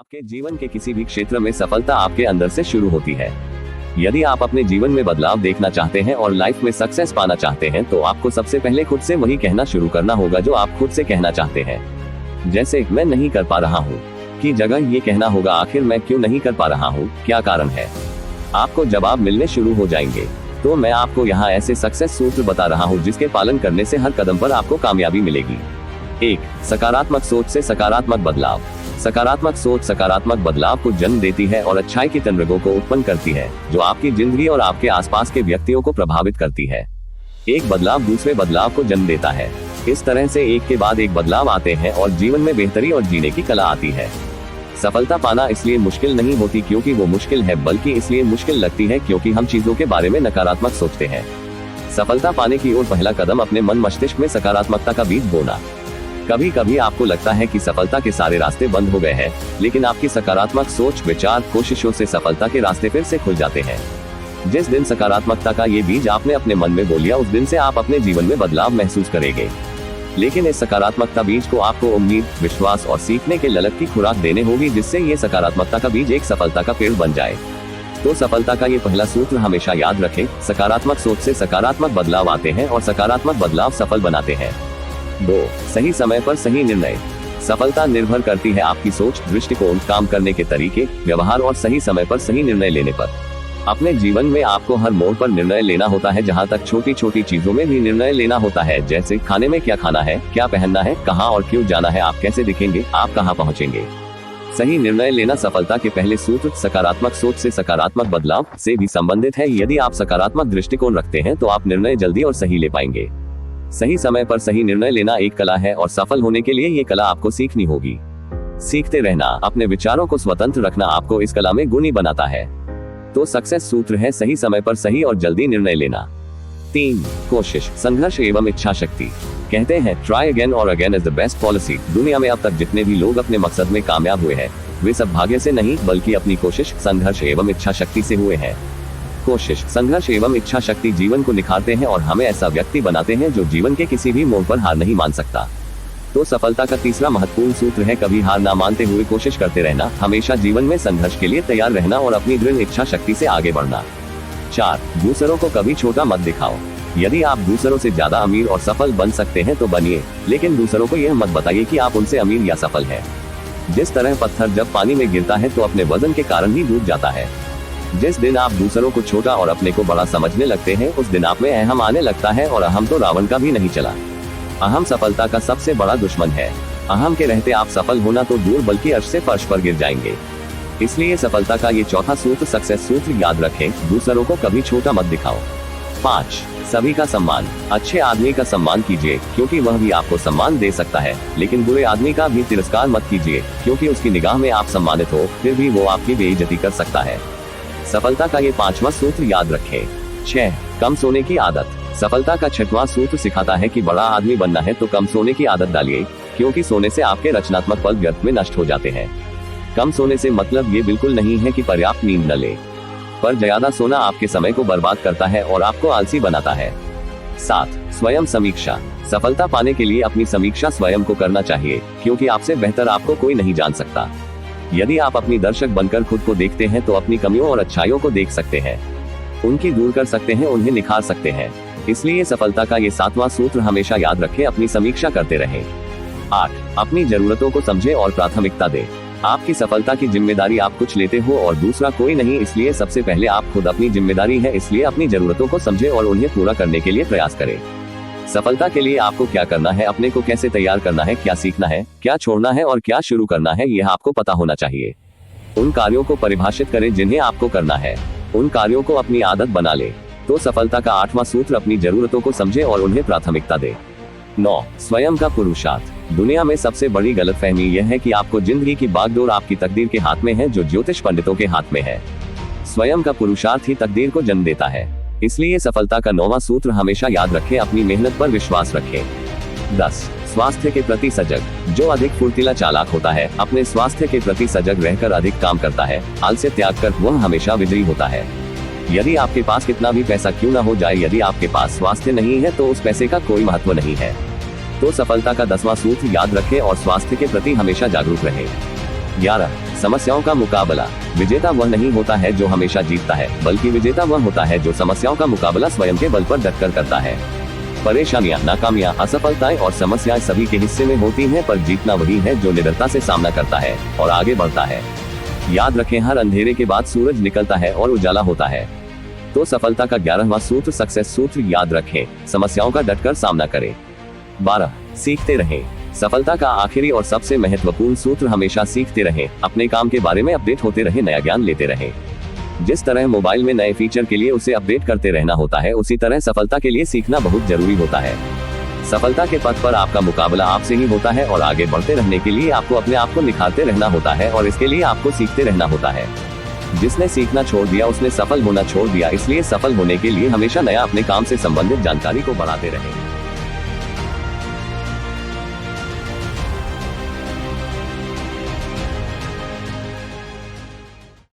आपके जीवन के किसी भी क्षेत्र में सफलता आपके अंदर से शुरू होती है। यदि आप अपने जीवन में बदलाव देखना चाहते हैं और लाइफ में सक्सेस पाना चाहते हैं तो आपको सबसे पहले खुद से वही कहना शुरू करना होगा जो आप खुद से कहना चाहते हैं। जैसे मैं नहीं कर पा रहा हूँ की जगह ये कहना होगा आखिर मैं क्यों नहीं कर पा रहा हूँ, क्या कारण है। आपको जवाब मिलने शुरू हो जाएंगे। तो मैं आपको यहाँ ऐसे सक्सेस सूत्र बता रहा हूँ जिसके पालन करने से हर कदम पर आपको कामयाबी मिलेगी। 1. सकारात्मक सोच से सकारात्मक बदलाव। सकारात्मक सोच सकारात्मक बदलाव को जन्म देती है और अच्छाई की तंद्रगों को उत्पन्न करती है जो आपकी जिंदगी और आपके आसपास के व्यक्तियों को प्रभावित करती है। एक बदलाव दूसरे बदलाव को जन्म देता है। इस तरह से एक के बाद एक बदलाव आते हैं और जीवन में बेहतरी और जीने की कला आती है। सफलता पाना इसलिए मुश्किल नहीं होती क्योंकि वो मुश्किल है, बल्कि इसलिए मुश्किल लगती है क्योंकि हम चीजों के बारे में नकारात्मक सोचते हैं। सफलता पाने की ओर पहला कदम अपने मन मस्तिष्क में सकारात्मकता का बीज बोना। कभी कभी आपको लगता है कि सफलता के सारे रास्ते बंद हो गए हैं, लेकिन आपकी सकारात्मक सोच, विचार, कोशिशों से सफलता के रास्ते फिर से खुल जाते हैं। जिस दिन सकारात्मकता का ये बीज आपने अपने मन में बो लिया उस दिन से आप अपने जीवन में बदलाव महसूस करेंगे। लेकिन इस सकारात्मकता बीज को आपको उम्मीद, विश्वास और सीखने के ललक की खुराक देने होगी जिससे ये सकारात्मकता का बीज एक सफलता का पेड़ बन जाए। तो सफलता का ये पहला सूत्र हमेशा याद रखें, सकारात्मक सोच से सकारात्मक बदलाव आते हैं और सकारात्मक बदलाव सफल बनाते हैं। 2. सही समय पर सही निर्णय। सफलता निर्भर करती है आपकी सोच, दृष्टिकोण, काम करने के तरीके, व्यवहार और सही समय पर सही निर्णय लेने पर। अपने जीवन में आपको हर मोड़ पर निर्णय लेना होता है, जहां तक छोटी छोटी चीजों में भी निर्णय लेना होता है, जैसे खाने में क्या खाना है, क्या पहनना है, कहां और क्यों जाना है, आप कैसे दिखेंगे, आप कहां पहुंचेंगे। सही निर्णय लेना सफलता के पहले सूत्र सकारात्मक सोच से सकारात्मक बदलाव से भी संबंधित है। यदि आप सकारात्मक दृष्टिकोण रखते हैं तो आप निर्णय जल्दी और सही ले पाएंगे। सही समय पर सही निर्णय लेना एक कला है और सफल होने के लिए ये कला आपको सीखनी होगी। सीखते रहना, अपने विचारों को स्वतंत्र रखना आपको इस कला में गुणी बनाता है। तो सक्सेस सूत्र है सही समय पर सही और जल्दी निर्णय लेना। 3. कोशिश, संघर्ष एवं इच्छा शक्ति। कहते हैं ट्राई अगेन और again is the best policy. दुनिया में अब तक जितने भी लोग अपने मकसद में कामयाब हुए हैं वे सब भाग्य से नहीं बल्कि अपनी कोशिश, संघर्ष एवं इच्छा शक्ति से हुए हैं। कोशिश, संघर्ष एवं इच्छा शक्ति जीवन को निखारते हैं और हमें ऐसा व्यक्ति बनाते हैं जो जीवन के किसी भी मोड़ पर हार नहीं मान सकता। तो सफलता का तीसरा महत्वपूर्ण सूत्र है कभी हार ना मानते हुए कोशिश करते रहना, हमेशा जीवन में संघर्ष के लिए तैयार रहना और अपनी दृढ़ इच्छा शक्ति से आगे बढ़ना। 4. दूसरों को कभी छोटा मत दिखाओ। यदि आप दूसरों से ज्यादा अमीर और सफल बन सकते हैं तो बनिए, लेकिन दूसरों को यह मत बताइए कि आप उनसे अमीर या सफल हैं। जिस तरह पत्थर जब पानी में गिरता है तो अपने वजन के कारण ही डूब जाता है। जिस दिन आप दूसरों को छोटा और अपने को बड़ा समझने लगते हैं उस दिन आप में अहम आने लगता है और अहम तो रावण का भी नहीं चला। अहम सफलता का सबसे बड़ा दुश्मन है। अहम के रहते आप सफल होना तो दूर बल्कि अर्श से फर्श पर गिर जाएंगे। इसलिए सफलता का ये चौथा सूत्र सक्सेस सूत्र याद रखें, दूसरों को कभी छोटा मत दिखाओ। 5. सभी का सम्मान। अच्छे आदमी का सम्मान कीजिए क्योंकि वह भी आपको सम्मान दे सकता है, लेकिन बुरे आदमी का भी तिरस्कार मत कीजिए क्योंकि उसकी निगाह में आप सम्मानित हो फिर भी वो आपकी बेइज्जती कर सकता है। सफलता का ये 5वां सूत्र याद रखें। 6. कम सोने की आदत। सफलता का 6वां सूत्र सिखाता है कि बड़ा आदमी बनना है तो कम सोने की आदत डालिए क्योंकि सोने से आपके रचनात्मक पल व्यर्थ में नष्ट हो जाते हैं। कम सोने से मतलब ये बिल्कुल नहीं है कि पर्याप्त नींद न ले, पर ज्यादा सोना आपके समय को बर्बाद करता है और आपको आलसी बनाता है। 7. स्वयं समीक्षा। सफलता पाने के लिए अपनी समीक्षा स्वयं को करना चाहिए क्योंकि आपसे बेहतर आपको कोई नहीं जान सकता। यदि आप अपनी दर्शक बनकर खुद को देखते हैं तो अपनी कमियों और अच्छाइयों को देख सकते हैं, उनकी दूर कर सकते हैं, उन्हें निखार सकते हैं। इसलिए सफलता का ये 7वां सूत्र हमेशा याद रखें, अपनी समीक्षा करते रहें। 8. अपनी जरूरतों को समझें और प्राथमिकता दें। आपकी सफलता की जिम्मेदारी आप कुछ लेते हो और दूसरा कोई नहीं, इसलिए सबसे पहले आप खुद अपनी जिम्मेदारी है, इसलिए अपनी जरूरतों को समझें और उन्हें पूरा करने के लिए प्रयास करें। सफलता के लिए आपको क्या करना है, अपने को कैसे तैयार करना है, क्या सीखना है, क्या छोड़ना है और क्या शुरू करना है, यह आपको पता होना चाहिए। उन कार्यों को परिभाषित करें जिन्हें आपको करना है, उन कार्यों को अपनी आदत बना ले। तो सफलता का 8वां सूत्र अपनी जरूरतों को समझे और उन्हें प्राथमिकता दे। 9. स्वयं का पुरुषार्थ। दुनिया में सबसे बड़ी गलतफहमी यह है कि आपको जिंदगी की बागडोर आपकी तकदीर के हाथ में है जो ज्योतिष पंडितों के हाथ में है। स्वयं का पुरुषार्थ ही तकदीर को जन्म देता है। इसलिए सफलता का 9वां सूत्र हमेशा याद रखें, अपनी मेहनत पर विश्वास रखें। 10. स्वास्थ्य के प्रति सजग। जो अधिक फुर्तीला चालाक होता है, अपने स्वास्थ्य के प्रति सजग रहकर अधिक काम करता है, आलस्य त्याग कर वह हमेशा विजयी होता है। यदि आपके पास कितना भी पैसा क्यों ना हो जाए, यदि आपके पास स्वास्थ्य नहीं है तो उस पैसे का कोई महत्व नहीं है। तो सफलता का 10वां सूत्र याद रखें और स्वास्थ्य के प्रति हमेशा जागरूक रहें। 11. समस्याओं का मुकाबला। विजेता वह नहीं होता है जो हमेशा जीतता है, बल्कि विजेता वह होता है जो समस्याओं का मुकाबला स्वयं के बल पर डटकर करता है। परेशानियां, नाकामियां, असफलताएं और समस्याएं सभी के हिस्से में होती हैं, पर जीतना वही है जो निडरता से सामना करता है और आगे बढ़ता है। याद रखें, हर अंधेरे के बाद सूरज निकलता है और उजाला होता है। तो सफलता का 11वां सूत्र, सक्सेस सूत्र याद रखें, समस्याओं का डटकर सामना करें। 12, सीखते रहें। सफलता का आखिरी और सबसे महत्वपूर्ण सूत्र, हमेशा सीखते रहें, अपने काम के बारे में अपडेट होते रहें, नया ज्ञान लेते रहें। जिस तरह मोबाइल में नए फीचर के लिए उसे अपडेट करते रहना होता है, उसी तरह सफलता के लिए सीखना बहुत जरूरी होता है। सफलता के पथ पर आपका मुकाबला आपसे ही होता है और आगे बढ़ते रहने के लिए आपको अपने आप को निखारते रहना होता है और इसके लिए आपको सीखते रहना होता है। जिसने सीखना छोड़ दिया उसने सफल होना छोड़ दिया, इसलिए सफल होने के लिए हमेशा नया अपने काम से संबंधित जानकारी को बढ़ाते रहें।